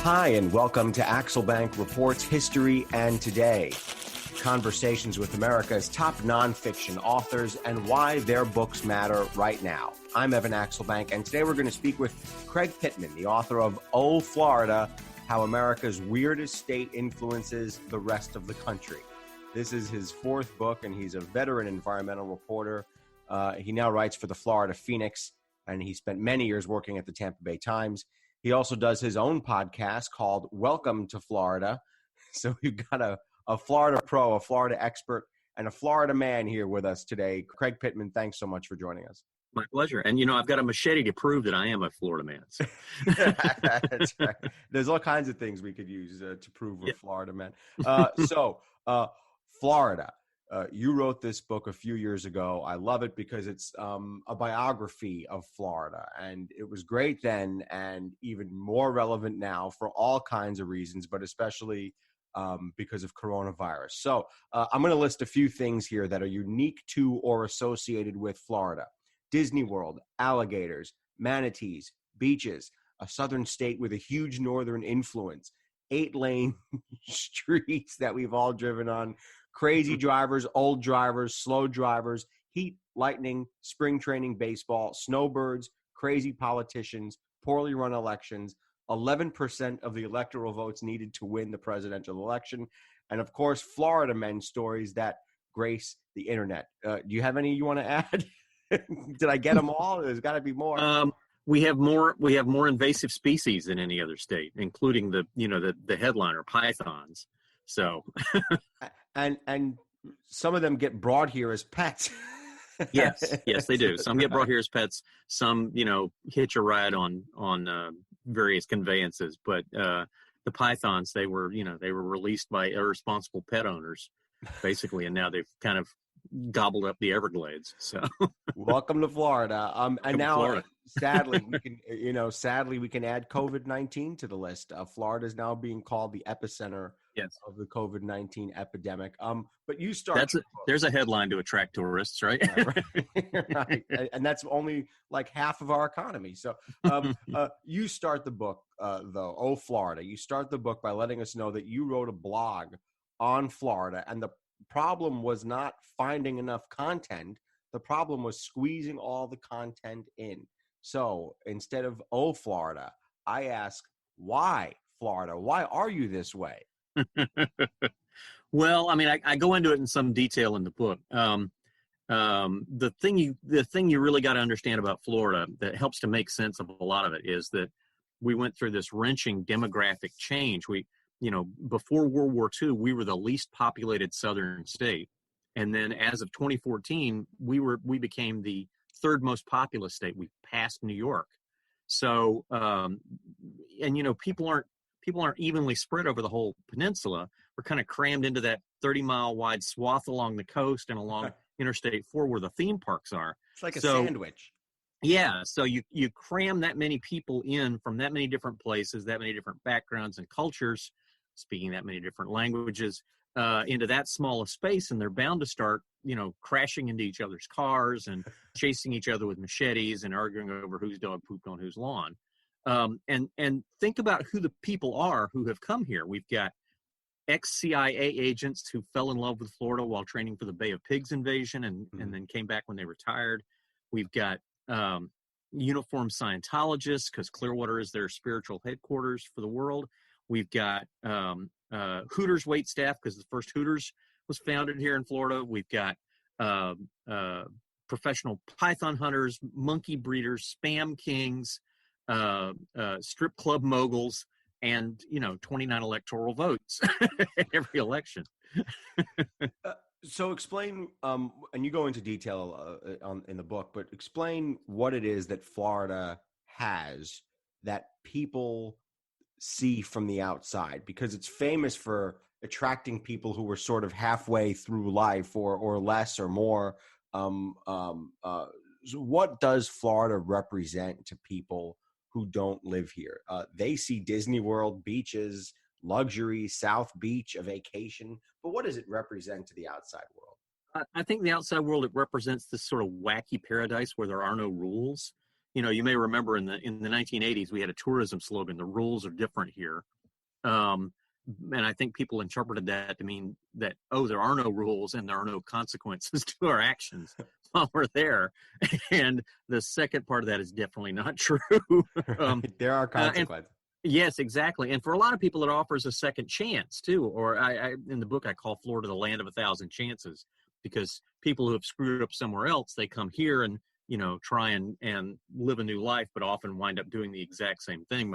Hi, and welcome to Axelbank Reports History and Today. Conversations with America's top nonfiction authors and why their books matter right now. I'm Evan Axelbank, and today we're going to speak with Craig Pittman, the author of Oh, Florida, How America's Weirdest State Influences the Rest of the Country. This is his fourth book, and he's a veteran environmental reporter. He now writes for the Florida Phoenix, and he spent many years working at the Tampa Bay Times. He also does his own podcast called Welcome to Florida. So we've got a Florida pro, a Florida expert, and a Florida man here with us today. Craig Pittman, thanks so much for joining us. My pleasure. And, I've got a machete to prove that I am a Florida man. So. That's right. There's all kinds of things we could use to prove we're Florida men. Florida. You wrote this book a few years ago. I love it because it's a biography of Florida, and it was great then and even more relevant now for all kinds of reasons, but especially because of coronavirus. So I'm going to list a few things here that are unique to or associated with Florida. Disney World, alligators, manatees, beaches, a southern state with a huge northern influence, 8-lane streets that we've all driven on, crazy drivers, old drivers, slow drivers, heat, lightning, spring training baseball, snowbirds, crazy politicians, poorly run elections, 11% of the electoral votes needed to win the presidential election, and of course, Florida men stories that grace the internet. Do you have any you want to add? Did I get them all? There's got to be more. We have more invasive species than any other state, including the headliner pythons. So, and some of them get brought here as pets. yes, they do. Some get brought here as pets. Some, hitch a ride on various conveyances. But the pythons, they were released by irresponsible pet owners, basically, and now they've kind of gobbled up the Everglades. So, welcome to Florida. And now, Florida. sadly, we can add COVID-19 to the list. Florida is now being called the epicenter of the COVID-19 epidemic. But you start. There's a headline to attract tourists, right? Right. And that's only like half of our economy. So you start the book, though. Oh, Florida. You start the book by letting us know that you wrote a blog on Florida, and the problem was not finding enough content. The problem was squeezing all the content in. So instead of, oh, Florida, I ask, why Florida? Why are you this way? Well, I mean, I go into it in some detail in the book. The thing you really got to understand about Florida that helps to make sense of a lot of it is that we went through this wrenching demographic change. Before World War II, we were the least populated southern state. And then as of 2014, we became the third most populous state. We passed New York. So, people aren't evenly spread over the whole peninsula. We're kind of crammed into that 30-mile wide swath along the coast and along Interstate 4 where the theme parks are. It's like a sandwich. Yeah, so you cram that many people in from that many different places, that many different backgrounds and cultures, speaking that many different languages, into that small a space, and they're bound to start, crashing into each other's cars and chasing each other with machetes and arguing over whose dog pooped on whose lawn. And think about who the people are who have come here. We've got ex-CIA agents who fell in love with Florida while training for the Bay of Pigs invasion and then came back when they retired. We've got uniformed Scientologists because Clearwater is their spiritual headquarters for the world. We've got Hooters waitstaff because the first Hooters was founded here in Florida. We've got professional python hunters, monkey breeders, spam kings, strip club moguls, and 29 electoral votes in every election. So explain, and you go into detail in the book, but explain what it is that Florida has that people see from the outside, because it's famous for attracting people who were sort of halfway through life or less or more. So what does Florida represent to people who don't live here? They see Disney World, beaches, luxury, South Beach, a vacation. But what does it represent to the outside world? I think the outside world, it represents this sort of wacky paradise where there are no rules. you may remember in the 1980s, we had a tourism slogan, "The rules are different here." Um, and I think people interpreted that to mean that, oh, there are no rules and there are no consequences to our actions while we're there. And the second part of that is definitely not true. um, Right. There are and consequences. yes, exactly. And for a lot of people, it offers a second chance too. Or in the book, I call Florida the land of a thousand chances, because people who have screwed up somewhere else, they come here and, try and live a new life, but often wind up doing the exact same thing.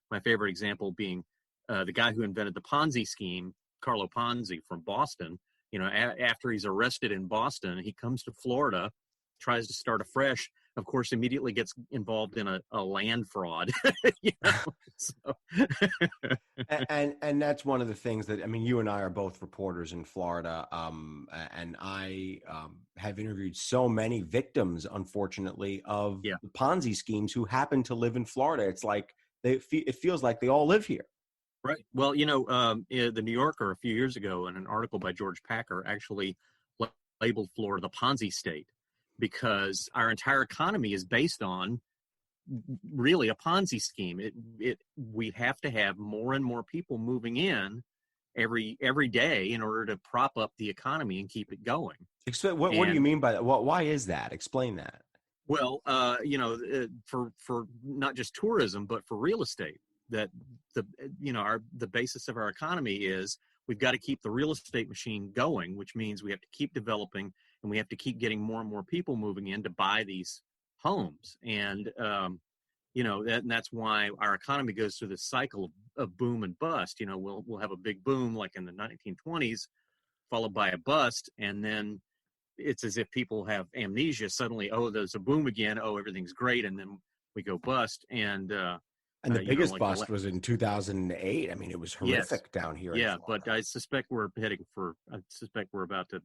My favorite example being the guy who invented the Ponzi scheme, Carlo Ponzi from Boston. After he's arrested in Boston, he comes to Florida, tries to start afresh. Of course, immediately gets involved in a land fraud. So. And that's one of the things that, I mean, you and I are both reporters in Florida, and I have interviewed so many victims, unfortunately, of Yeah. the Ponzi schemes who happen to live in Florida. It's like it feels like they all live here. Right. Well, the New Yorker a few years ago, in an article by George Packer, actually labeled Florida the Ponzi state, because our entire economy is based on really a Ponzi scheme. We have to have more and more people moving in every day in order to prop up the economy and keep it going. What do you mean by that? Why is that? Explain that. Well, for not just tourism, but for real estate, that the basis of our economy is we've got to keep the real estate machine going, which means we have to keep developing and we have to keep getting more and more people moving in to buy these homes. And, that's why our economy goes through this cycle of boom and bust. We'll have a big boom like in the 1920s, followed by a bust, and then it's as if people have amnesia suddenly. Oh, there's a boom again. Oh, everything's great. And then we go bust. And the biggest bust was in 2008. I mean, it was horrific down here. Yeah, but I suspect we're about to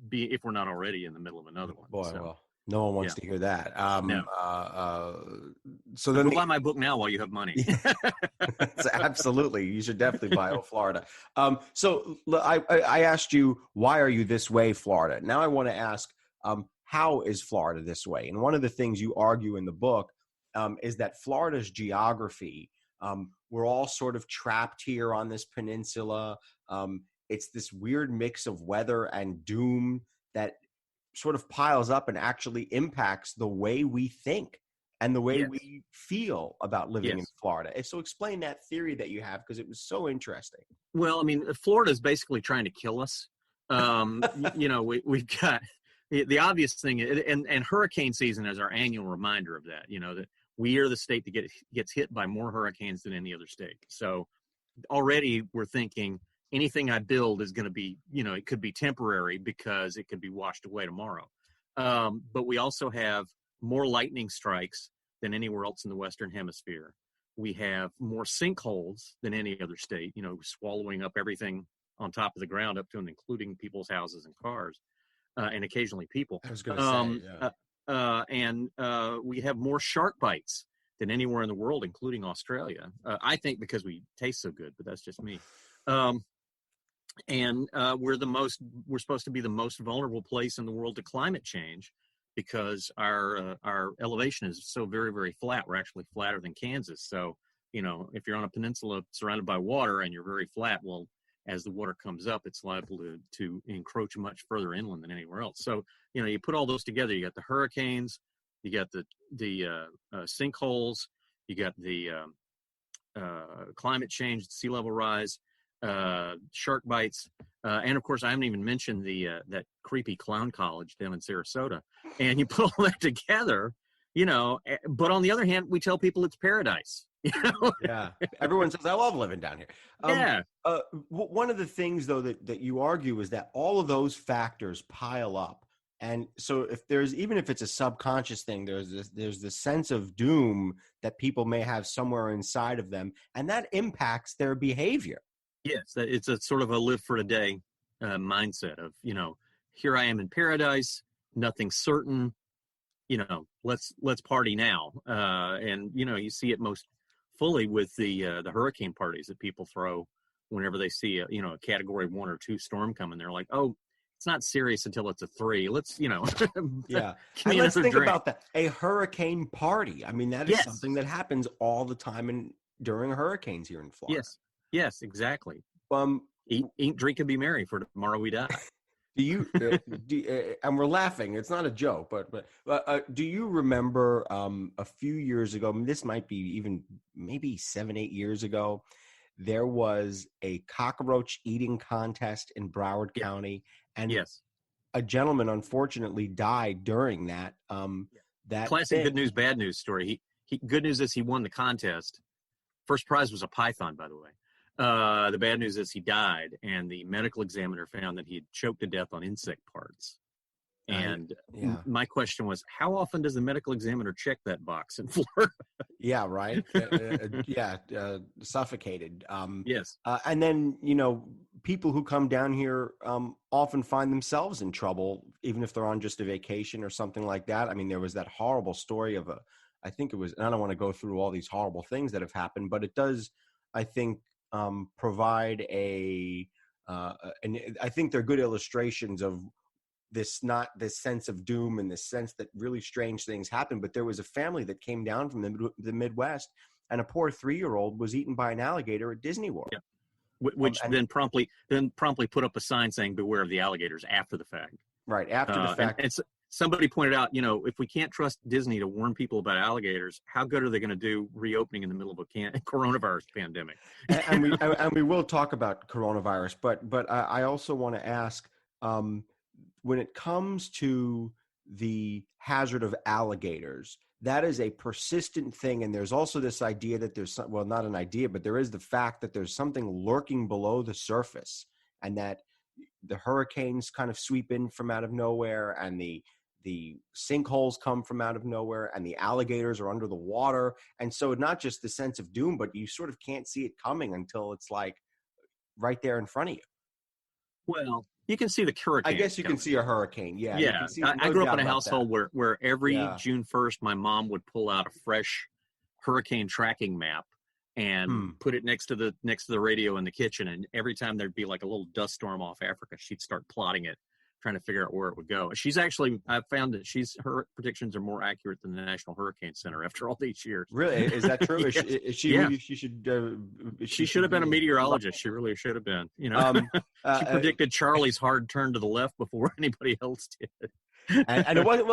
be, if we're not already, in the middle of another one. Boy, well, no one wants to hear that. No. So then buy my book now while you have money. Absolutely, you should definitely buy Oh Florida. So I asked you, why are you this way, Florida? Now I want to ask, how is Florida this way? And one of the things you argue in the book is that Florida's geography, we're all sort of trapped here on this peninsula. It's this weird mix of weather and doom that sort of piles up and actually impacts the way we think and the way we feel about living in Florida. And so explain that theory that you have, because it was so interesting. Well, I mean, Florida is basically trying to kill us. We've got the obvious thing, and hurricane season is our annual reminder of that, that we are the state that gets hit by more hurricanes than any other state. So already we're thinking anything I build is going to be, it could be temporary because it could be washed away tomorrow. But we also have more lightning strikes than anywhere else in the Western Hemisphere. We have more sinkholes than any other state, swallowing up everything on top of the ground up to and including people's houses and cars, and occasionally people. I was going to say, and we have more shark bites than anywhere in the world, including Australia. I think because we taste so good, but that's just me. And we're supposed to be the most vulnerable place in the world to climate change, because our elevation is so very, very flat. We're actually flatter than Kansas. So, if you're on a peninsula surrounded by water and you're very flat, well, as the water comes up, it's liable to encroach much further inland than anywhere else. So, you put all those together, you got the hurricanes, you got the sinkholes, you got the climate change, sea level rise, shark bites, and of course I haven't even mentioned that creepy clown college down in Sarasota. And you put all that together, but on the other hand, we tell people it's paradise. Yeah, everyone says I love living down here. One of the things though that you argue is that all of those factors pile up, and so even if it's a subconscious thing, there's this sense of doom that people may have somewhere inside of them, and that impacts their behavior. Yes, it's a sort of a live for today mindset of, here I am in paradise, nothing's certain, let's party now. And, you see it most fully with the hurricane parties that people throw whenever they see a Category 1 or 2 storm coming. They're like, oh, it's not serious until it's a 3. Let's, Yeah. give And me let's another think drink. about that. A hurricane party. I mean, that is Yes. something that happens all the time during hurricanes here in Florida. Yes, exactly. Um, Eat, drink, and be merry, for tomorrow we die. Do you, and we're laughing, it's not a joke, but do you remember a few years ago, I mean, this might be even maybe 7-8 years ago, there was a cockroach eating contest in Broward County, and Yes. a gentleman unfortunately died during that. That Classic thing. good news, bad news story. He good news is he won the contest. First prize was a python, by the way. The bad news is he died, and the medical examiner found that he had choked to death on insect parts. And my question was, how often does the medical examiner check that box in Florida? Yeah, right. Suffocated. Yes. And then, people who come down here often find themselves in trouble, even if they're on just a vacation or something like that. I mean, there was that horrible story of I think it was, and I don't want to go through all these horrible things that have happened, but it does, I think, provide and I think they're good illustrations of not this sense of doom and this sense that really strange things happen. But there was a family that came down from the Midwest, and a poor 3-year-old was eaten by an alligator at Disney World. Yeah. Which then promptly put up a sign saying "Beware of the alligators" after the fact. Right after the fact. And somebody pointed out, if we can't trust Disney to warn people about alligators, how good are they going to do reopening in the middle of a coronavirus pandemic? and we will talk about coronavirus, but I also want to ask, when it comes to the hazard of alligators, that is a persistent thing. And there's also this idea that not an idea, but there is the fact that there's something lurking below the surface, and that the hurricanes kind of sweep in from out of nowhere, and the sinkholes come from out of nowhere, and the alligators are under the water. And so not just the sense of doom, but you sort of can't see it coming until it's like right there in front of you. Well, you can see the hurricane. I guess you can see a hurricane. Yeah. You can see, I grew up in a household where every June 1st, my mom would pull out a fresh hurricane tracking map and put it next to the radio in the kitchen. And every time there'd be like a little dust storm off Africa, she'd start plotting it, trying to figure out where it would go. I've found that her predictions are more accurate than the National Hurricane Center after all these years. Really? Is that true? Yes. She should have been a meteorologist. She really should have been. She predicted Charlie's hard turn to the left before anybody else did. and it wasn't,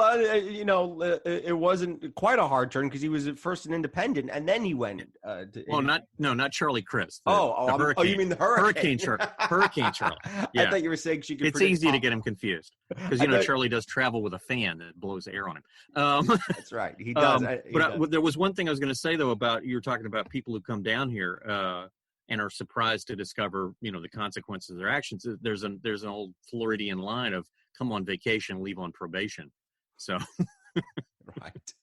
it wasn't quite a hard turn, because he was at first an independent, and then he went. Not Charlie Chris. You mean the hurricane? Hurricane Charlie. Yeah. I thought you were saying she could. It's easy to get him confused, because Charlie does travel with a fan that blows air on him. That's right. He does. There was one thing I was going to say though about, you were talking about people who come down here and are surprised to discover the consequences of their actions. There's an old Floridian line of, come on vacation, leave on probation. So, right.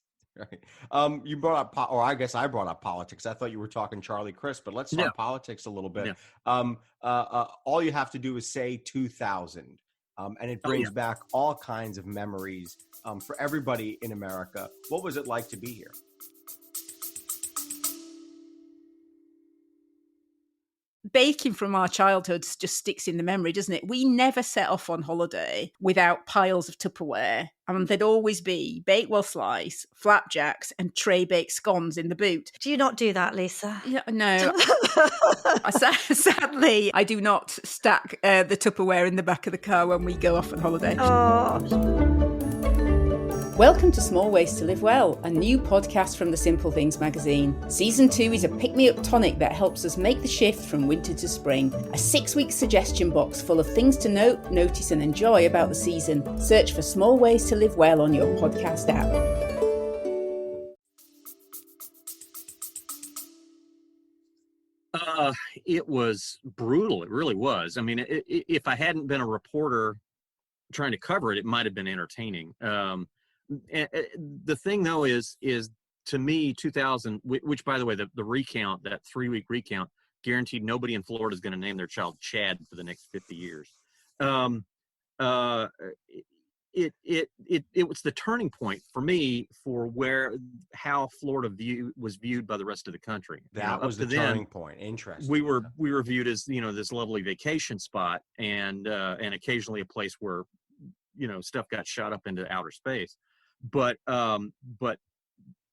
You brought up, or I guess I brought up politics. I thought you were talking Charlie Crist, but let's talk politics a little bit. Yeah. All you have to do is say 2000, and it brings back all kinds of memories for everybody in America. What was it like to be here? Baking from our childhoods just sticks in the memory, doesn't it? We never set off on holiday without piles of Tupperware. And there'd always be bakewell slice, flapjacks, and tray baked scones in the boot. Do you not do that, Lisa? Yeah, no. Sadly, I do not stack the Tupperware in the back of the car when we go off on holiday. Oh. Welcome to Small Ways to Live Well, a new podcast from the Simple Things magazine. Season 2 is a pick-me-up tonic that helps us make the shift from winter to spring. A 6-week suggestion box full of things to note, notice and enjoy about the season. Search for Small Ways to Live Well on your podcast app. It was brutal. It really was. I mean, if I hadn't been a reporter trying to cover it, it might have been entertaining. The thing though is to me 2000, which by the way, the recount, that 3-week recount, guaranteed nobody in Florida is going to name their child Chad for the next 50 years. it was the turning point for me for how Florida was viewed by the rest of the country. That was the turning point. Interesting. We were viewed as, this lovely vacation spot and occasionally a place where, stuff got shot up into outer space. But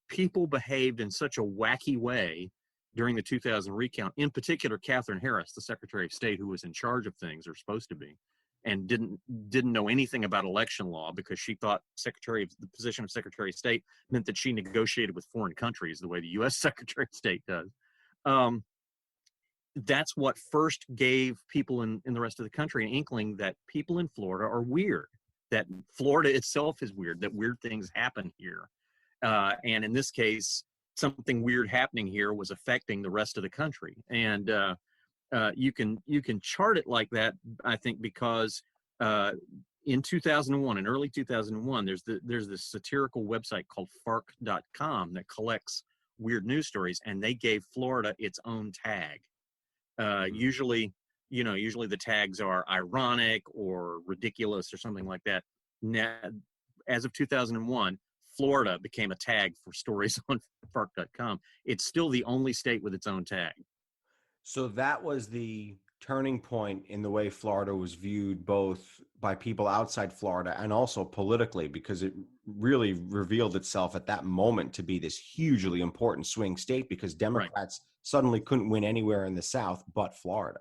people behaved in such a wacky way during the 2000 recount, in particular, Katherine Harris, the Secretary of State, who was in charge of things, or supposed to be, and didn't know anything about election law because she thought the position of Secretary of State meant that she negotiated with foreign countries the way the U.S. Secretary of State does. That's what first gave people in the rest of the country an inkling that people in Florida are weird, that Florida itself is weird, that weird things happen here. And in this case, something weird happening here was affecting the rest of the country. And you can chart it like that, I think, because in 2001, in early 2001, there's this satirical website called fark.com that collects weird news stories, and they gave Florida its own tag. Usually the tags are ironic or ridiculous or something like that. Now, as of 2001, Florida became a tag for stories on fark.com. It's still the only state with its own tag. So that was the turning point in the way Florida was viewed, both by people outside Florida and also politically, because it really revealed itself at that moment to be this hugely important swing state, because Democrats suddenly couldn't win anywhere in the South but Florida.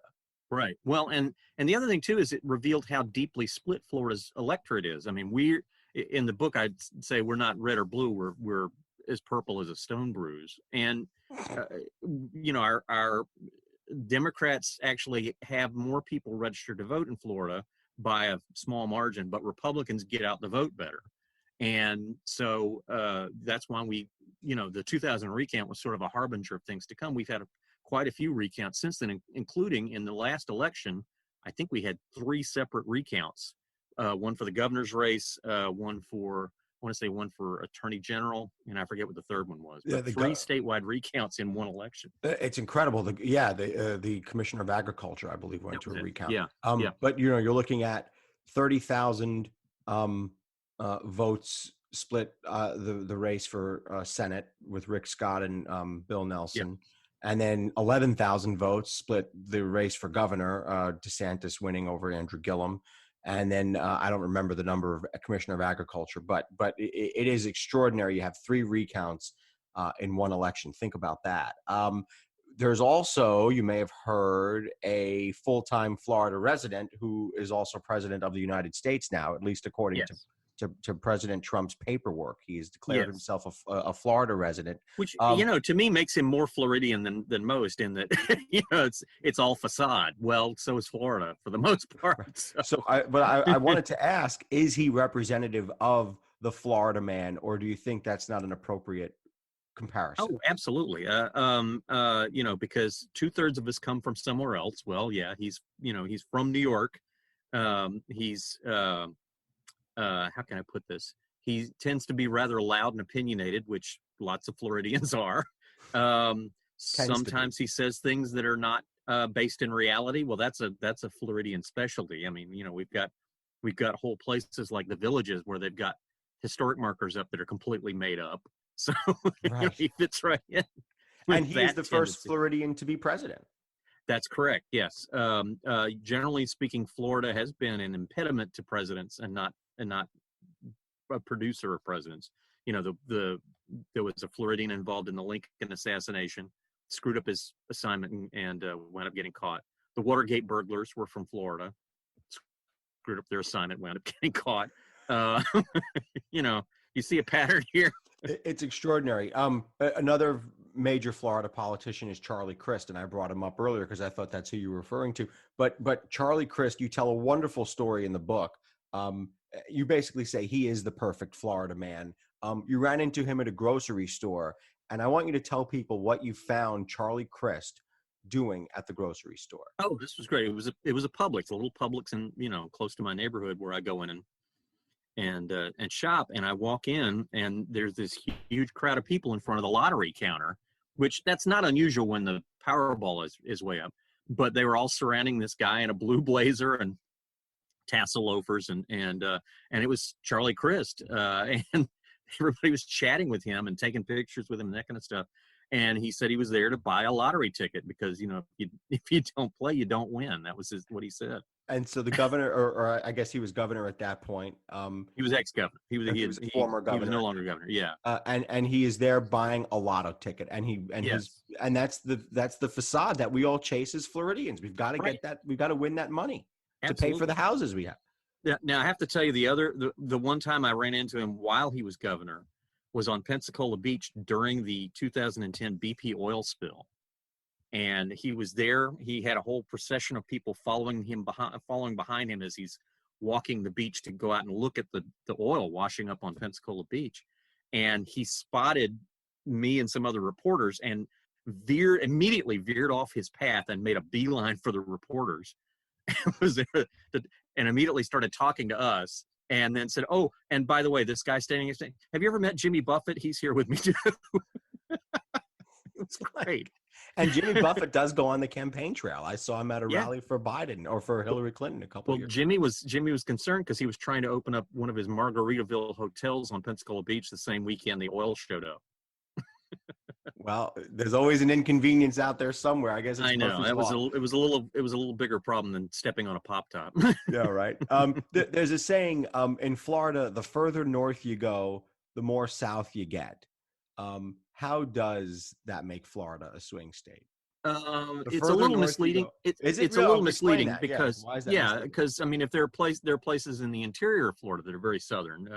Right. Well, and the other thing too is it revealed how deeply split Florida's electorate is. I mean, in the book, I'd say we're not red or blue. We're as purple as a stone bruise. And, our Democrats actually have more people registered to vote in Florida by a small margin, but Republicans get out the vote better. And so that's why the 2000 recount was sort of a harbinger of things to come. We've had quite a few recounts since then, including in the last election. I think we had 3 separate recounts. One for the governor's race, one for attorney general, and I forget what the third one was. But 3 statewide recounts in one election. It's incredible. The commissioner of agriculture, I believe, went to a recount. Yeah. But you're looking at 30,000 votes split the race for Senate with Rick Scott and Bill Nelson. Yeah. And then 11,000 votes split the race for governor, DeSantis winning over Andrew Gillum. And then I don't remember the number of commissioner of agriculture, but it is extraordinary. You have 3 recounts in one election. Think about that. There's also, you may have heard, a full-time Florida resident who is also president of the United States now, at least according to President Trump's paperwork. He has declared himself a Florida resident, which to me makes him more Floridian than most, in that it's all facade. Well, so is Florida for the most part. So I wanted to ask: is he representative of the Florida man, or do you think that's not an appropriate comparison? Oh, absolutely. Because 2/3 of us come from somewhere else. Well, yeah, he's from New York. How can I put this? He tends to be rather loud and opinionated, which lots of Floridians are. Sometimes he says things that are not based in reality. Well, that's a Floridian specialty. I mean, we've got whole places like the Villages where they've got historic markers up that are completely made up. So he fits right in. And he is the first Floridian to be president. That's correct. Yes. Generally speaking, Florida has been an impediment to presidents and not a producer of presidents. There was a Floridian involved in the Lincoln assassination, screwed up his assignment and wound up getting caught. The Watergate burglars were from Florida, screwed up their assignment, wound up getting caught. You see a pattern here. It's extraordinary. Another major Florida politician is Charlie Crist, and I brought him up earlier because I thought that's who you were referring to. But Charlie Crist, you tell a wonderful story in the book. You basically say he is the perfect Florida man. You ran into him at a grocery store, and I want you to tell people what you found Charlie Crist doing at the grocery store. Oh, this was great. It was a Publix, a little Publix, and close to my neighborhood where I go in and shop. And I walk in, and there's this huge crowd of people in front of the lottery counter, which that's not unusual when the Powerball is way up. But they were all surrounding this guy in a blue blazer and tassel loafers, and it was Charlie Crist, and everybody was chatting with him and taking pictures with him and that kind of stuff. And he said he was there to buy a lottery ticket because, you know, if you don't play, you don't win. That was what he said. And so the governor, or I guess he was governor at that point. He was ex-governor. He was a former governor. He was no longer governor. Yeah. And he is there buying a lotto ticket, and that's the facade that we all chase as Floridians. We've got to get that. We've got to win that money to pay for the houses we have. Yeah. Now I have to tell you the one time I ran into him while he was governor was on Pensacola Beach during the 2010 BP oil spill. And he was there. He had a whole procession of people following behind him as he's walking the beach to go out and look at the oil washing up on Pensacola Beach. And he spotted me and some other reporters and immediately veered off his path and made a beeline for the reporters. And immediately started talking to us, and then said, "Oh, and by the way, this guy standing here saying, have you ever met Jimmy Buffett? He's here with me too." It was great. And Jimmy Buffett does go on the campaign trail. I saw him at a rally for Biden or for Hillary Clinton a couple of years ago. Jimmy was concerned because he was trying to open up one of his Margaritaville hotels on Pensacola Beach the same weekend the oil showed up. Well, there's always an inconvenience out there somewhere. I guess it's I know Murphy's Law. it was a little bigger problem than stepping on a pop top. Yeah, right. There's a saying in Florida: the further north you go, the more south you get. How does that make Florida a swing state? It's a little misleading. It's a little misleading because because I mean, if there are places in the interior of Florida that are very southern,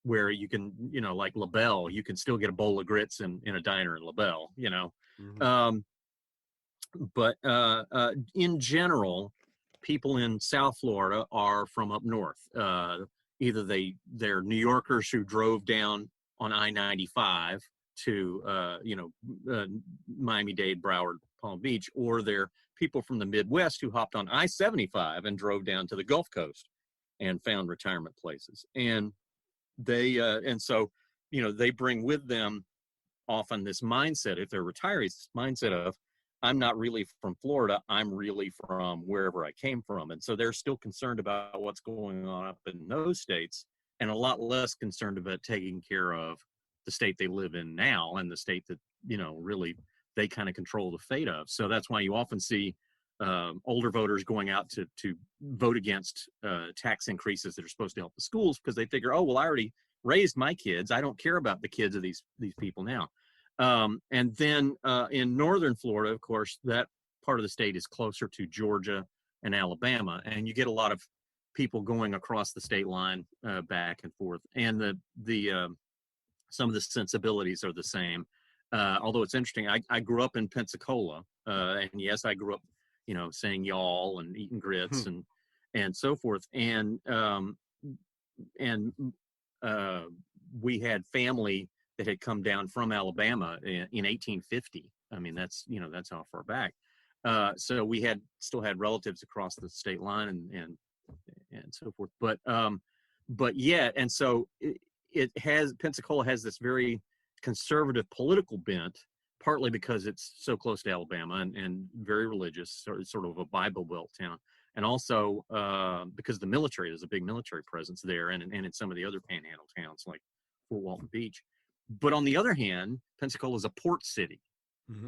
where you can, like LaBelle, you can still get a bowl of grits in a diner in LaBelle, Mm-hmm. But in general, people in South Florida are from up north. Either they're New Yorkers who drove down on I-95 to, Miami-Dade, Broward, Palm Beach, or they're people from the Midwest who hopped on I-75 and drove down to the Gulf Coast and found retirement places. And they bring with them often this mindset, if they're retirees, mindset of, I'm not really from Florida, I'm really from wherever I came from. And so they're still concerned about what's going on up in those states and a lot less concerned about taking care of the state they live in now and the state that, really they kind of control the fate of. So that's why you often see older voters going out to vote against tax increases that are supposed to help the schools because they figure, oh, well, I already raised my kids. I don't care about the kids of these people now. And then in northern Florida, of course, that part of the state is closer to Georgia and Alabama, and you get a lot of people going across the state line back and forth. And the some of the sensibilities are the same. Although it's interesting, I grew up in Pensacola, and yes, I grew up saying y'all and eating grits and so forth. And we had family that had come down from Alabama in 1850. I mean, that's how far back. So we still had relatives across the state line and so forth. But yet, and so Pensacola has this very conservative political bent, partly because it's so close to Alabama and very religious, sort of a Bible Belt town. And also because the military, there's a big military presence there and in some of the other panhandle towns like Fort Walton Beach. But on the other hand, Pensacola is a port city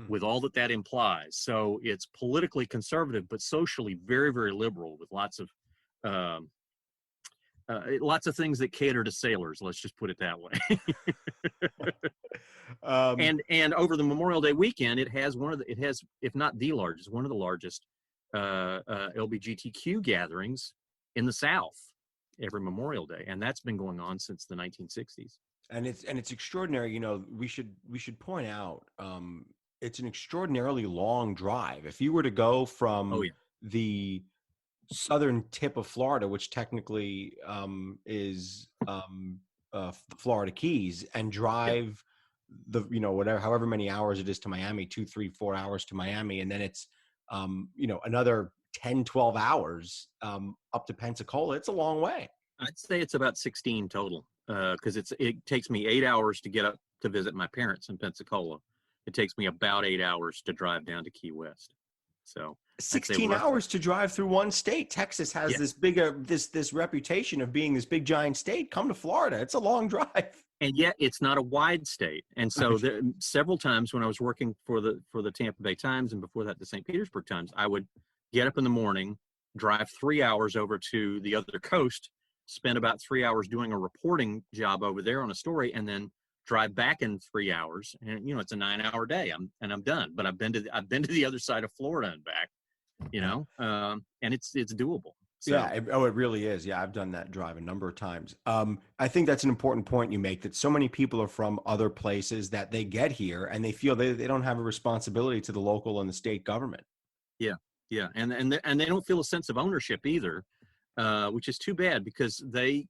with all that implies. So it's politically conservative, but socially very, very liberal with lots of things that cater to sailors. Let's just put it that way. And over the Memorial Day weekend, it has, if not the largest, one of the largest LGBTQ gatherings in the South every Memorial Day, and that's been going on since the 1960s. And it's extraordinary. We should point out it's an extraordinarily long drive. If you were to go from the southern tip of Florida, which technically is the Florida Keys, and drive however many hours it is to Miami, 2, 3, 4 hours to Miami, and then it's another 10, 12 hours up to Pensacola. It's a long way. I'd say it's about 16 total because it takes me 8 hours to get up to visit my parents in Pensacola. It takes me about 8 hours to drive down to Key West. So 16 hours to drive through one state. Texas has this this reputation of being this big giant state. Come to Florida. It's a long drive. And yet it's not a wide state. And so there, several times when I was working for the Tampa Bay Times and before that the St. Petersburg Times, I would get up in the morning, drive 3 hours over to the other coast, spend about 3 hours doing a reporting job over there on a story, and then drive back in 3 hours. And it's a 9-hour day. I'm done. But I've been to the other side of Florida and back, and it's doable. So. Yeah. It really is. Yeah. I've done that drive a number of times. I think that's an important point you make, that so many people are from other places that they get here and they feel they don't have a responsibility to the local and the state government. Yeah. Yeah. And they don't feel a sense of ownership either, which is too bad, because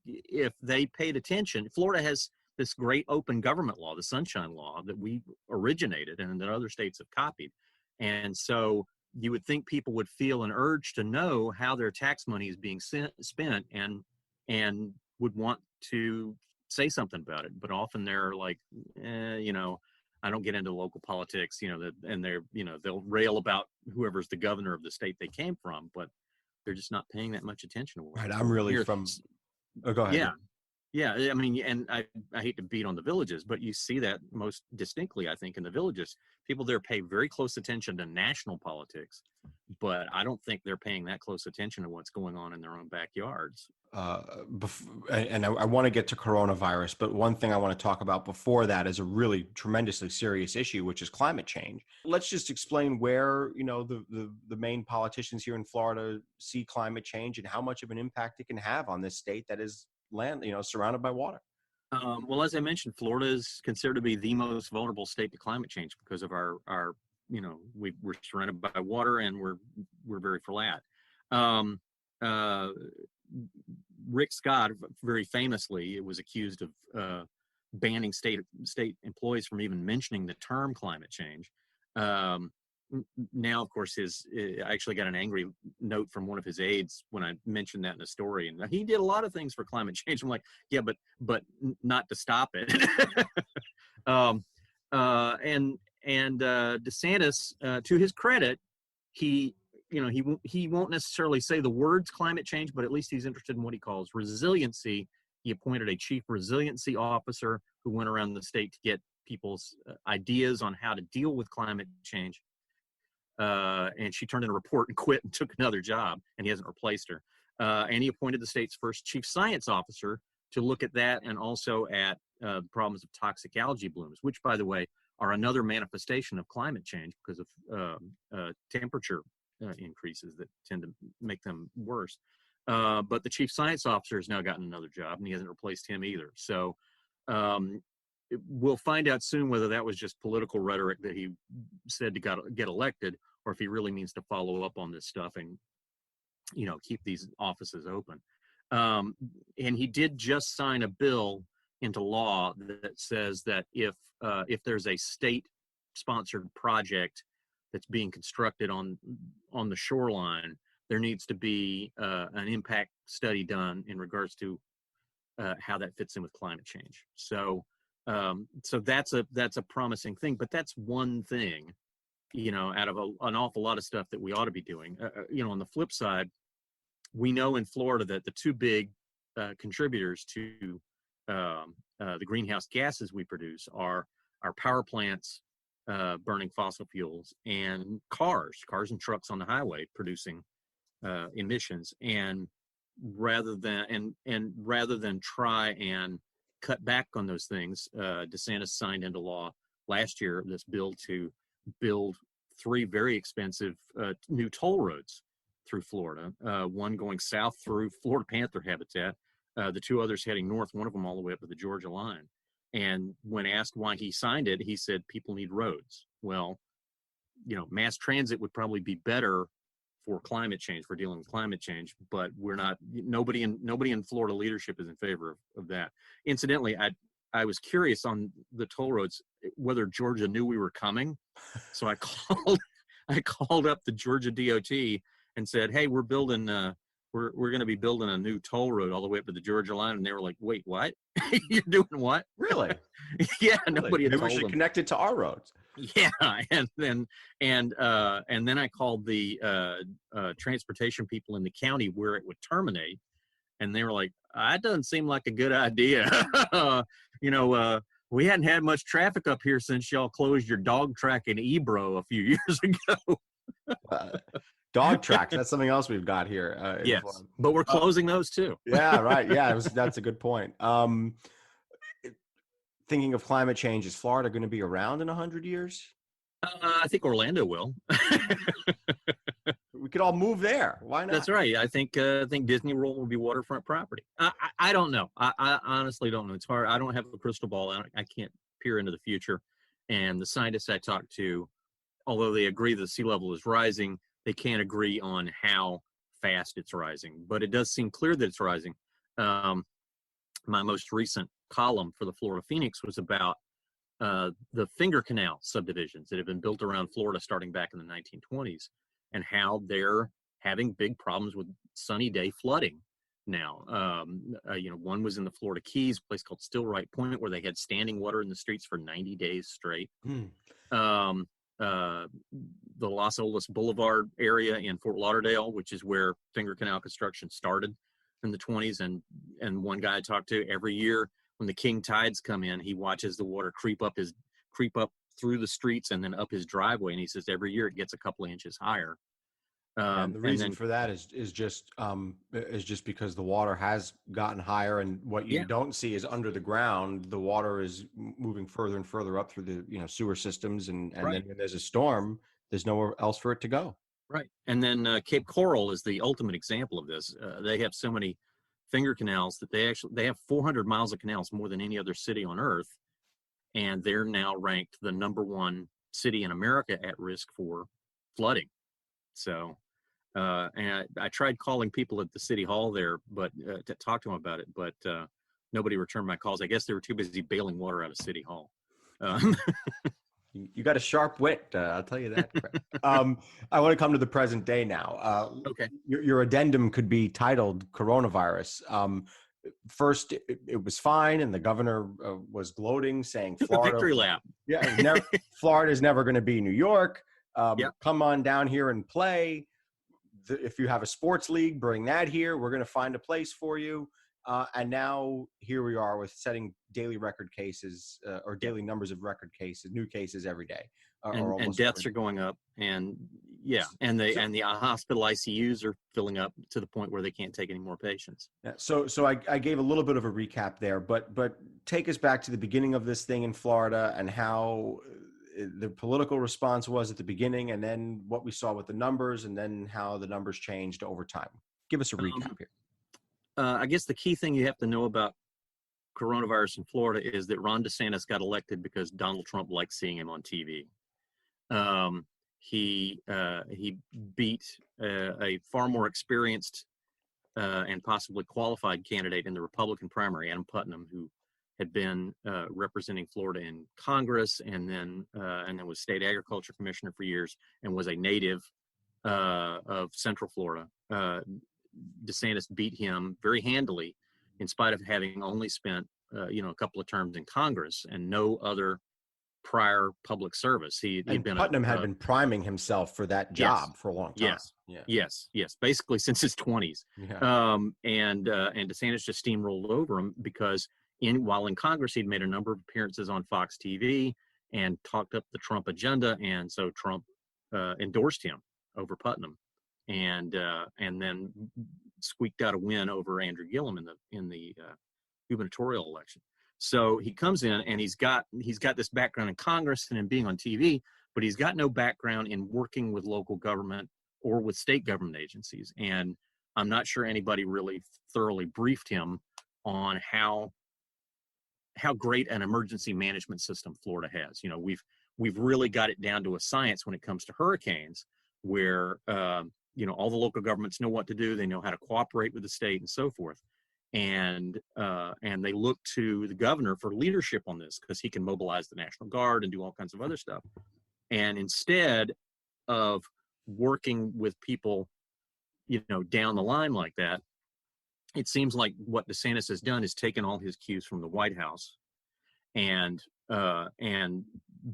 if they paid attention, Florida has this great open government law, the Sunshine Law, that we originated and that other states have copied. And so you would think people would feel an urge to know how their tax money is being spent and would want to say something about it. But often they're like, I don't get into local politics, and they'll rail about whoever's the governor of the state they came from, but they're just not paying that much attention to Right. I'm really here. from. Oh, go ahead. Yeah. Yeah, I mean, and I hate to beat on the villages, but you see that most distinctly, I think, in the villages. People there pay very close attention to national politics, but I don't think they're paying that close attention to what's going on in their own backyards. And I want to get to coronavirus, but one thing I want to talk about before that is a really tremendously serious issue, which is climate change. Let's just explain where, the main politicians here in Florida see climate change and how much of an impact it can have on this state that is land, surrounded by water. Well, as I mentioned, Florida is considered to be the most vulnerable state to climate change because of our we're surrounded by water and we're very flat. Rick Scott very famously was accused of banning state employees from even mentioning the term climate change. Now, of course, I actually got an angry note from one of his aides when I mentioned that in the story, and he did a lot of things for climate change. I'm like, yeah, but not to stop it. And DeSantis, to his credit, he won't necessarily say the words climate change, but at least he's interested in what he calls resiliency. He appointed a chief resiliency officer who went around the state to get people's ideas on how to deal with climate change. And she turned in a report and quit and took another job, and he hasn't replaced her. And he appointed the state's first chief science officer to look at that and also at the problems of toxic algae blooms, which, by the way, are another manifestation of climate change because of temperature increases that tend to make them worse. But the chief science officer has now gotten another job, and he hasn't replaced him either. So we'll find out soon whether that was just political rhetoric that he said to get elected, or if he really means to follow up on this stuff and, keep these offices open. And he did just sign a bill into law that says that if there's a state-sponsored project that's being constructed on the shoreline, there needs to be an impact study done in regards to how that fits in with climate change. So that's a promising thing, but that's one thing, out of an awful lot of stuff that we ought to be doing. On the flip side, we know in Florida that the two big contributors to the greenhouse gases we produce are our power plants burning fossil fuels and cars and trucks on the highway producing emissions. And rather than try and cut back on those things, DeSantis signed into law last year this bill to build 3 very expensive new toll roads through Florida, one going south through Florida Panther habitat, the 2 others heading north, one of them all the way up to the Georgia line. And when asked why he signed it, he said people need roads. Well, mass transit would probably be better for climate change, for dealing with climate change, but nobody in Florida leadership is in favor of that. Incidentally, I was curious on the toll roads whether Georgia knew we were coming. So I called up the Georgia DOT and said, hey, we're building we're going to be building a new toll road all the way up to the Georgia line. And they were like, wait, what? You're doing what? Really? Yeah, really? Nobody had Maybe told we should them. connect it to our roads. Yeah, and then I called the transportation people in the county where it would terminate, and they were like, "That doesn't seem like a good idea." you know, we hadn't had much traffic up here since y'all closed your dog track in Ebro a few years ago. Dog tracks. That's something else we've got here. In Yes, Florida. but we're closing those too. Yeah, right. Yeah, that's a good point. Thinking of climate change, is Florida going to be around in 100 years? I think Orlando will. We could all move there. Why not? That's right. I think Disney World will be waterfront property. I don't know. I honestly don't know. It's hard. I don't have a crystal ball. I can't peer into the future. And the scientists I talked to, although they agree that sea level is rising, they can't agree on how fast it's rising. But it does seem clear that it's rising. My most recent column for the Florida Phoenix was about the Finger Canal subdivisions that have been built around Florida starting back in the 1920s, and how they're having big problems with sunny day flooding now. One was in the Florida Keys, a place called Stillwright Point, where they had standing water in the streets for 90 days straight. The Los Olas Boulevard area in Fort Lauderdale, which is where Finger Canal construction started in the 20s. And one guy I talked to, every year when the king tides come in, he watches the water creep up through the streets and then up his driveway. And he says every year it gets a couple of inches higher. And the reason for that is just because the water has gotten higher, and what you don't see is under the ground, the water is moving further and further up through the sewer systems, and then when there's a storm, there's nowhere else for it to go. Right. And then Cape Coral is the ultimate example of this. They have so many finger canals that they have 400 miles of canals, more than any other city on earth, and they're now ranked the #1 city in America at risk for flooding. So, and I tried calling people at the city hall there, but to talk to them about it, but nobody returned my calls. I guess they were too busy bailing water out of City Hall. You got a sharp wit, I'll tell you that. I want to come to the present day now. Okay. Your addendum could be titled Coronavirus. First, it was fine, and the governor was gloating, saying Florida. Victory lap. Yeah, Florida is never going to be New York. Come on down here and play. If you have a sports league, bring that here. We're going to find a place for you. And now here we are with setting daily record cases or daily numbers of record cases, new cases every day. And deaths are going up. And the hospital ICUs are filling up to the point where they can't take any more patients. Yeah, so I gave a little bit of a recap there, but take us back to the beginning of this thing in Florida and how the political response was at the beginning, and then what we saw with the numbers, and then how the numbers changed over time. Give us a recap here. I guess the key thing you have to know about coronavirus in Florida is that Ron DeSantis got elected because Donald Trump liked seeing him on TV. He beat a far more experienced and possibly qualified candidate in the Republican primary, Adam Putnam, who had been representing Florida in Congress, and then was state agriculture commissioner for years, and was a native of Central Florida. DeSantis beat him very handily, in spite of having only spent a couple of terms in Congress and no other prior public service. Putnam had been priming himself for that job for a long time. Yes, basically since his 20s. Yeah. And DeSantis just steamrolled over him because while in Congress, he'd made a number of appearances on Fox TV and talked up the Trump agenda, and so Trump endorsed him over Putnam, and then squeaked out a win over Andrew Gillum in the gubernatorial election. So he comes in and he's got this background in Congress and in being on TV, but he's got no background in working with local government or with state government agencies. And I'm not sure anybody really thoroughly briefed him on how great an emergency management system Florida has. We've really got it down to a science when it comes to hurricanes, where all the local governments know what to do. They know how to cooperate with the state and so forth. And they look to the governor for leadership on this, because he can mobilize the National Guard and do all kinds of other stuff. And instead of working with people, down the line like that, it seems like what DeSantis has done is taken all his cues from the White House and and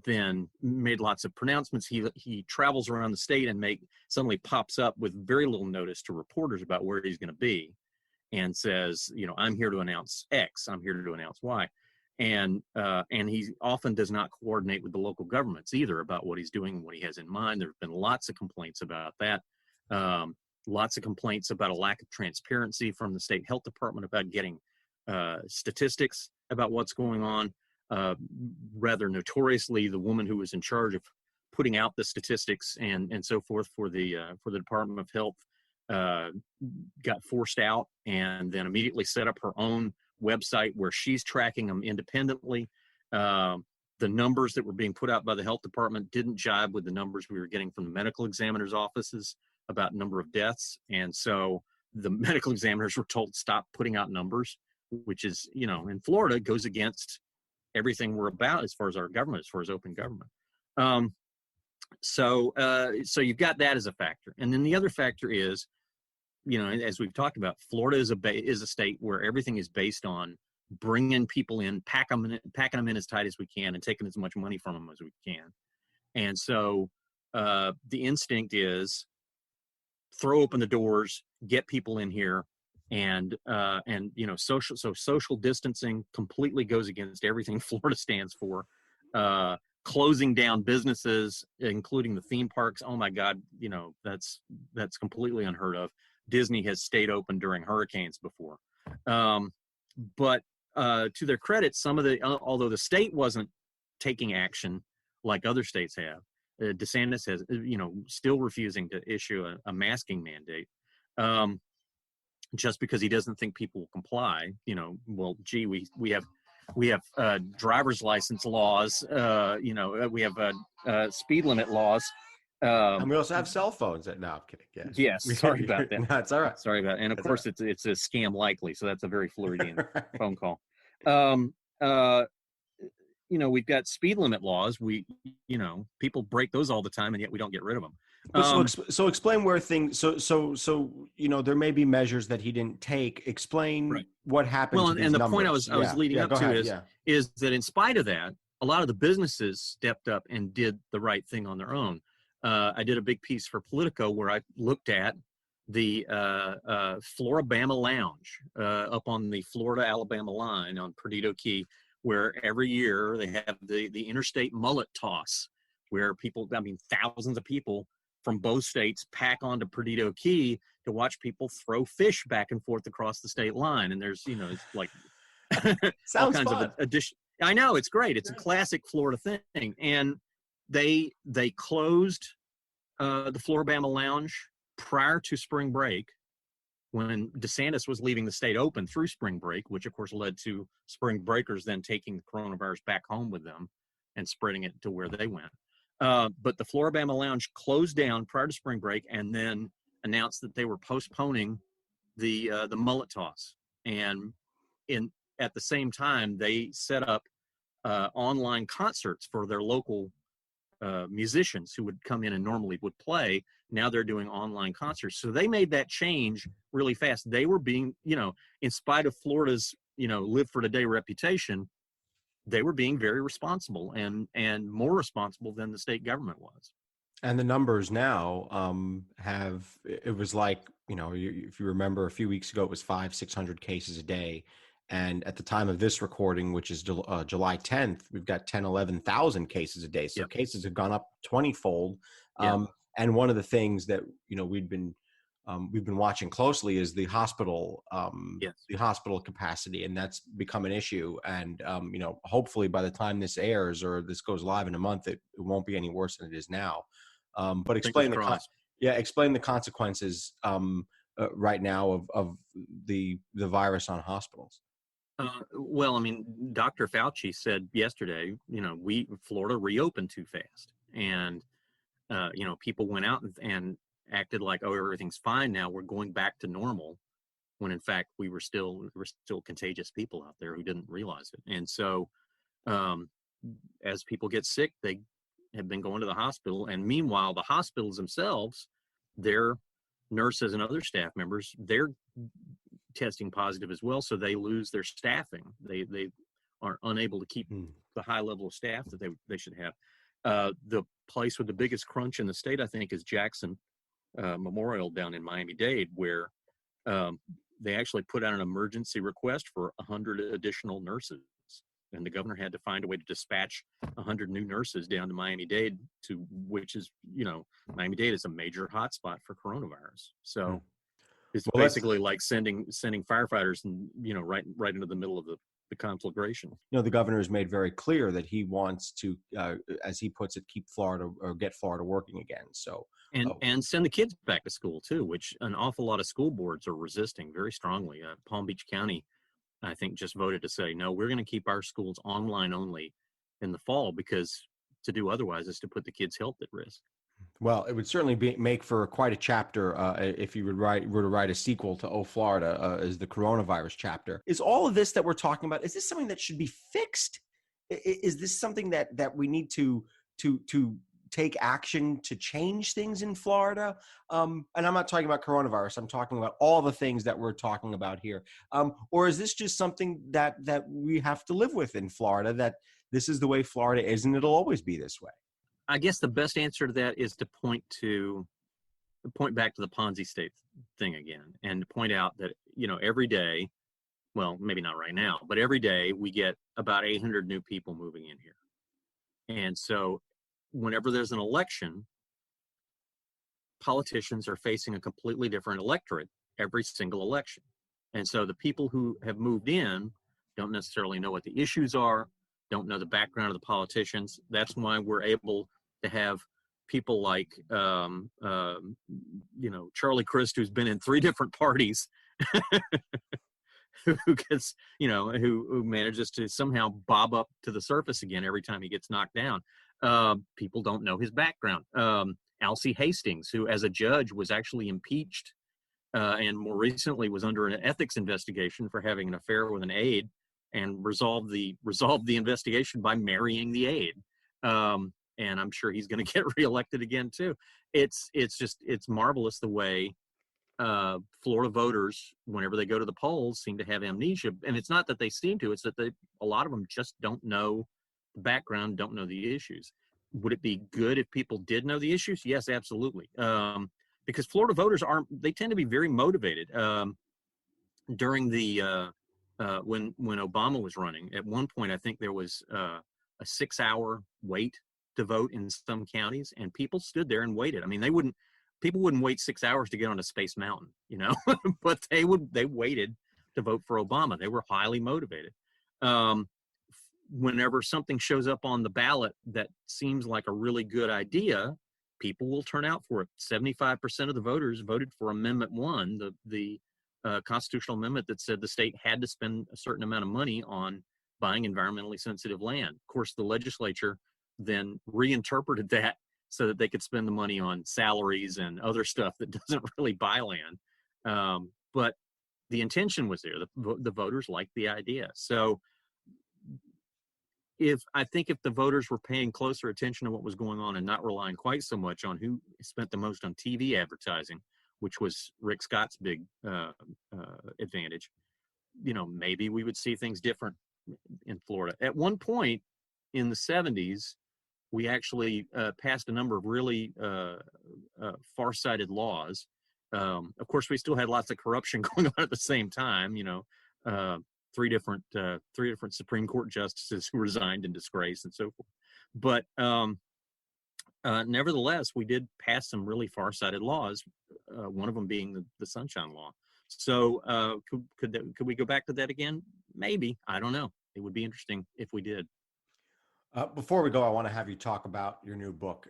then made lots of pronouncements. He travels around the state and suddenly pops up with very little notice to reporters about where he's going to be, and says, I'm here to announce X, I'm here to announce Y. And he often does not coordinate with the local governments either about what he's doing and what he has in mind. There have been lots of complaints about that. Lots of complaints about a lack of transparency from the state health department about getting statistics about what's going on. Rather notoriously, the woman who was in charge of putting out the statistics and so forth for the Department of Health got forced out, and then immediately set up her own website where she's tracking them independently. The numbers that were being put out by the health department didn't jibe with the numbers we were getting from the medical examiners' offices about number of deaths, and so the medical examiners were told stop putting out numbers, which is, in Florida, goes against everything we're about as far as our government, as far as open government. So you've got that as a factor. And then the other factor is, as we've talked about, Florida is a state where everything is based on bringing people in, packing them in as tight as we can, and taking as much money from them as we can. And so the instinct is throw open the doors, get people in here, and social distancing completely goes against everything Florida stands for. Closing down businesses, including the theme parks. Oh my God, that's completely unheard of. Disney has stayed open during hurricanes before. But to their credit, although the state wasn't taking action like other states have, DeSantis has, still refusing to issue a masking mandate. Just because he doesn't think people will comply. We have driver's license laws. We have speed limit laws. And we also have cell phones. No, I'm kidding. Yeah. Yes, sorry about that. No, it's all right. Sorry about it. And of course, right. it's a scam likely, so that's a very Floridian Right. phone call. We've got speed limit laws. People break those all the time, and yet we don't get rid of them. So explain where things. So there may be measures that he didn't take. Explain right. what happened. Well, to these and the numbers. point I was leading up to is that in spite of that, a lot of the businesses stepped up and did the right thing on their own. I did a big piece for Politico where I looked at the Floribama Lounge up on the Florida-Alabama line on Perdido Key, where every year they have the interstate mullet toss, where thousands of people from both states pack onto Perdido Key to watch people throw fish back and forth across the state line. And there's, it's like all kinds of addition. I know, it's great. It's a classic Florida thing. And they closed the Floribama Lounge prior to spring break, when DeSantis was leaving the state open through spring break, which of course led to spring breakers then taking the coronavirus back home with them and spreading it to where they went. But the Floribama Lounge closed down prior to spring break, and then announced that they were postponing the mullet toss. And at the same time, they set up online concerts for their local musicians who would come in and normally would play. Now they're doing online concerts. So they made that change really fast. They were being, in spite of Florida's, live for today reputation, they were being very responsible and more responsible than the state government was. And the numbers now it was like, if you remember a few weeks ago, it was 500-600 cases a day. And at the time of this recording, which is July 10th, we've got 11,000 cases a day. So cases have gone up 20-fold. And one of the things that, we've been watching closely is the hospital, the hospital capacity, and that's become an issue. And, hopefully by the time this airs or this goes live in a month, it won't be any worse than it is now. But explain the consequences right now of the virus on hospitals. Dr. Fauci said yesterday, Florida reopened too fast, and people went out and acted like, oh, everything's fine now, we're going back to normal, when in fact we were still contagious people out there who didn't realize it. And so as people get sick, they have been going to the hospital, and meanwhile the hospitals themselves, their nurses and other staff members, they're testing positive as well, so they lose their staffing. They are unable to keep the high level of staff that they should have. The place with the biggest crunch in the state, I think, is Jackson Memorial down in Miami-Dade, where they actually put out an emergency request for 100 additional nurses. And the governor had to find a way to dispatch 100 new nurses down to Miami-Dade, which is, Miami-Dade is a major hotspot for coronavirus. So it's basically like sending firefighters and, right into the middle of the conflagration. The governor has made very clear that he wants to, as he puts it, keep Florida or get Florida working again. So and send the kids back to school too, which an awful lot of school boards are resisting very strongly. Palm Beach County, I think, just voted to say, no, we're going to keep our schools online only in the fall, because to do otherwise is to put the kids' health at risk. Well, it would certainly make for quite a chapter if you were to write a sequel to Oh, Florida as the coronavirus chapter. Is all of this that we're talking about, is this something that should be fixed? Is this something that we need to take action to change things in Florida? And I'm not talking about coronavirus. I'm talking about all the things that we're talking about here. Or is this just something that we have to live with in Florida, that this is the way Florida is and it'll always be this way? I guess the best answer to that is to point back to the Ponzi state thing again, and to point out that, every day, well, maybe not right now, but every day we get about 800 new people moving in here. And so whenever there's an election, politicians are facing a completely different electorate every single election. And so the people who have moved in don't necessarily know what the issues are, don't know the background of the politicians. That's why we're able to have people like, Charlie Crist, who's been in 3 different parties, who gets, who manages to somehow bob up to the surface again every time he gets knocked down. People don't know his background. Alcee Hastings, who as a judge was actually impeached and more recently was under an ethics investigation for having an affair with an aide, and resolved the investigation by marrying the aide. And I'm sure he's going to get reelected again too. It's marvelous the way Florida voters, whenever they go to the polls, seem to have amnesia. And it's not that they seem to, it's that a lot of them just don't know the background, don't know the issues. Would it be good if people did know the issues? Yes, absolutely. Because Florida voters they tend to be very motivated. During the when Obama was running, at one point I think there was a 6-hour wait to vote in some counties, and people stood there and waited. I mean, people wouldn't wait 6 hours to get on a Space Mountain, but they waited to vote for Obama. They were highly motivated. Whenever something shows up on the ballot that seems like a really good idea, people will turn out for it. 75% of the voters voted for Amendment 1, the constitutional amendment that said the state had to spend a certain amount of money on buying environmentally sensitive land. Of course, the legislature then reinterpreted that so that they could spend the money on salaries and other stuff that doesn't really buy land. But the intention was there. The voters liked the idea. So I think if the voters were paying closer attention to what was going on and not relying quite so much on who spent the most on TV advertising, which was Rick Scott's big advantage, maybe we would see things different in Florida. At one point in the 70s, we actually passed a number of really far-sighted laws. Of course, we still had lots of corruption going on at the same time. Three different Supreme Court justices who resigned in disgrace and so forth. But nevertheless, we did pass some really far-sighted laws. One of them being the Sunshine Law. So could we go back to that again? Maybe. I don't know. It would be interesting if we did. Before we go, I want to have you talk about your new book.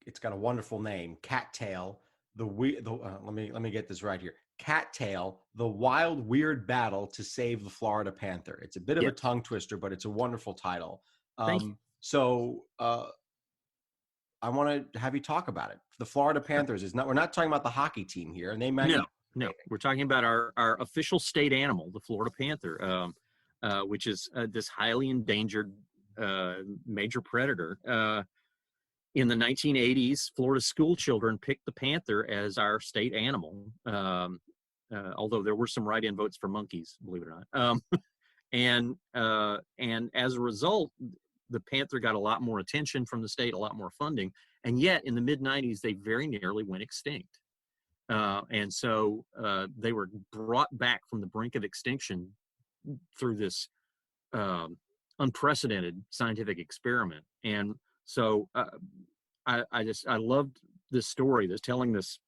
It's got a wonderful name, Cattail. Let me get this right here. Cattail: The Wild Weird Battle to Save the Florida Panther. It's a bit of a tongue twister, but it's a wonderful title. So I want to have you talk about it. The Florida Panthers we're not talking about the hockey team here, and they might. No, we're talking about our official state animal, the Florida Panther, which is this highly endangered major predator. In the 1980s, Florida school children picked the panther as our state animal, although there were some write-in votes for monkeys, believe it or not. And as a result, the panther got a lot more attention from the state, a lot more funding, and yet in the mid 90s they very nearly went extinct. And so they were brought back from the brink of extinction through this unprecedented scientific experiment. And so I loved this story, this telling this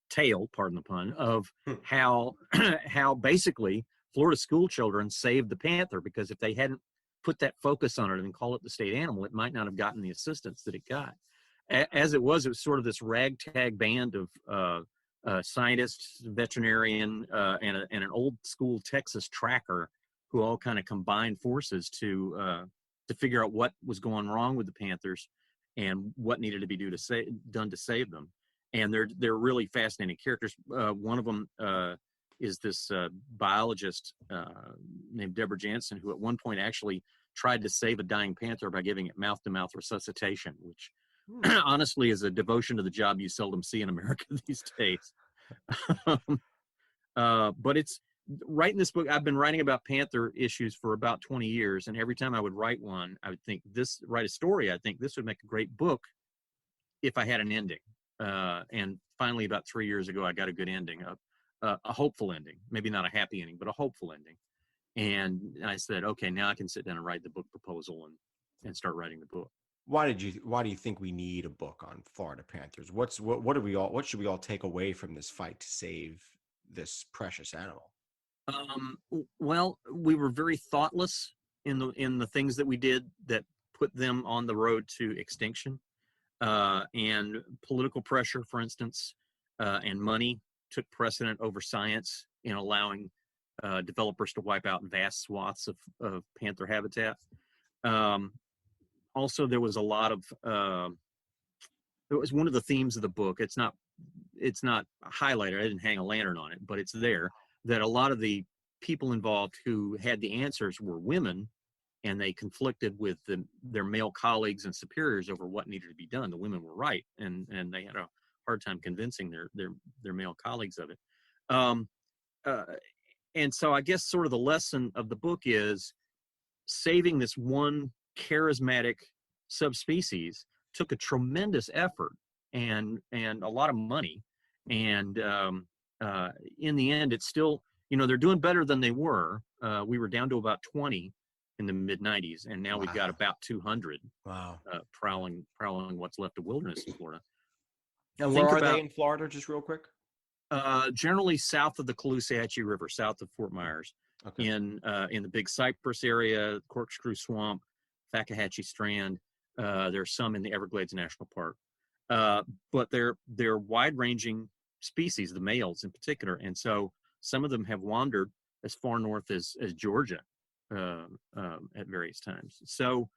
tale, pardon the pun, of how how basically Florida school children saved the panther, because if they hadn't put that focus on it and call it the state animal, it might not have gotten the assistance that it got. As it was sort of this ragtag band of scientists, veterinarian, and an old school Texas tracker who all kind of combined forces to figure out what was going wrong with the panthers and what needed to be done to save them. And they're really fascinating characters. One of them is this biologist named Deborah Jansen, who at one point actually tried to save a dying panther by giving it mouth-to-mouth resuscitation, which honestly is a devotion to the job you seldom see in America these days. But it's writing this book. I've been writing about panther issues for about 20 years, and every time I would write one, I would think write a story. I think this would make a great book if I had an ending. And finally, about 3 years ago, I got a good ending, a hopeful ending, maybe not a happy ending, but a hopeful ending. And I said, okay, now I can sit down and write the book proposal and start writing the book. Why do you think we need a book on Florida panthers? What should we all take away from this fight to save this precious animal? Well, we were very thoughtless in the things that we did that put them on the road to extinction. And political pressure, for instance, and money took precedent over science in allowing developers to wipe out vast swaths of panther habitat. Also, there was a lot of it was one of the themes of the book. It's not highlighted. I didn't hang a lantern on it, but it's there, that a lot of the people involved who had the answers were women, and they conflicted with their male colleagues and superiors over what needed to be done. The women were right, and they had a hard time convincing their male colleagues of it. And so I guess sort of the lesson of the book is saving this one charismatic subspecies took a tremendous effort and a lot of money. And in the end, it's still, they're doing better than they were. We were down to about 20 in the mid 90s, and now we've got about 200 prowling what's left of wilderness in Florida. And where are they in Florida, just real quick? Generally south of the Caloosahatchee River, south of Fort Myers, okay. In the Big Cypress area, Corkscrew Swamp, Fakahatchee Strand. There's some in the Everglades National Park, but they're wide-ranging species, the males in particular, and so some of them have wandered as far north as Georgia at various times. So,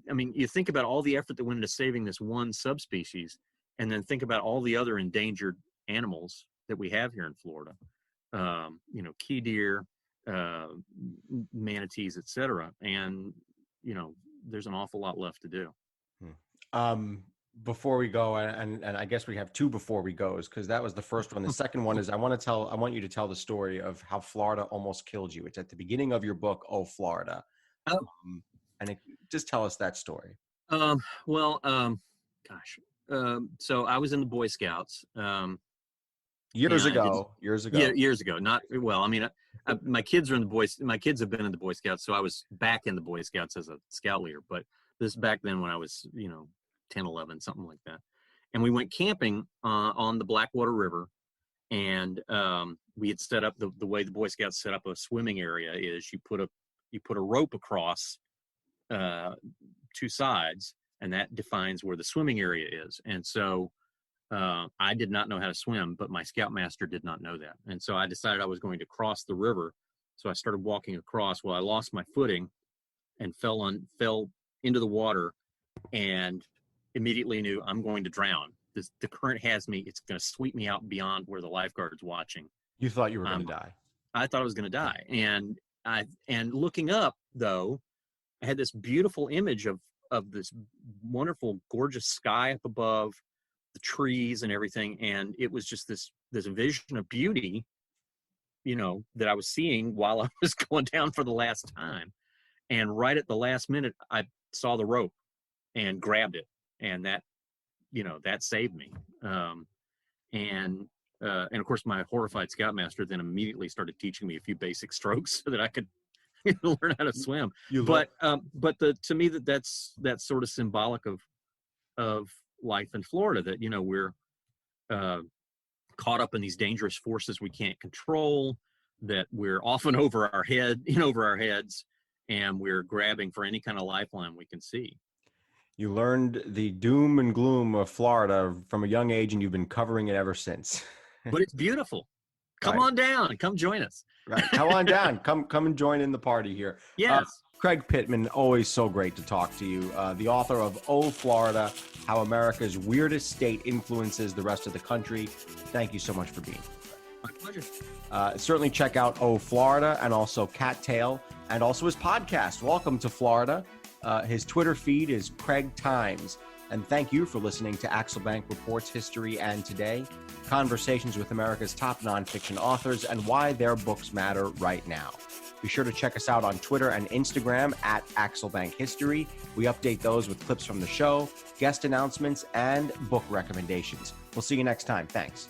I mean, you think about all the effort that went into saving this one subspecies, and then think about all the other endangered animals that we have here in Florida. Key deer, manatees, etc. And there's an awful lot left to do. Before we go, and I guess we have two before we goes, because that was the first one. The second one is I want you to tell the story of how Florida almost killed you. It's at the beginning of your book, Oh, Florida. Just tell us that story. So I was in the Boy Scouts. Years ago. Yeah, years ago. My kids are in my kids have been in the Boy Scouts, so I was back in the Boy Scouts as a scout leader. But this back then when I was, 10, 11, something like that. And we went camping on the Blackwater River, and we had set up the way the Boy Scouts set up a swimming area is you put a rope across two sides, and that defines where the swimming area is. And so I did not know how to swim, but my scoutmaster did not know that. And so I decided I was going to cross the river. So I started walking across. Well, I lost my footing and fell into the water, and immediately knew I'm going to drown. The current has me. It's going to sweep me out beyond where the lifeguard's watching. You thought you were going to die. I thought I was going to die. And looking up, though, I had this beautiful image of this wonderful, gorgeous sky up above, the trees and everything. And it was just this vision of beauty. that I was seeing while I was going down for the last time. And right at the last minute, I saw the rope and grabbed it. And that saved me. And of course, my horrified scoutmaster then immediately started teaching me a few basic strokes so that I could learn how to swim. But to me, that's sort of symbolic of life in Florida, that we're caught up in these dangerous forces we can't control, that we're often over our heads, and we're grabbing for any kind of lifeline we can see. You learned the doom and gloom of Florida from a young age, and you've been covering it ever since. But it's beautiful. Come on down. Come join us. Right. Come on down. Come and join in the party here. Yes. Craig Pittman, always so great to talk to you. The author of Oh, Florida, How America's Weirdest State Influences the Rest of the Country. Thank you so much for being here. My pleasure. Certainly check out Oh, Florida, and also Cattail, and also his podcast, Welcome to Florida. His Twitter feed is Craig Times. And thank you for listening to Axel Bank Reports History and Today, conversations with America's top nonfiction authors and why their books matter right now. Be sure to check us out on Twitter and Instagram at Axel Bank History. We update those with clips from the show, guest announcements, and book recommendations. We'll see you next time. Thanks.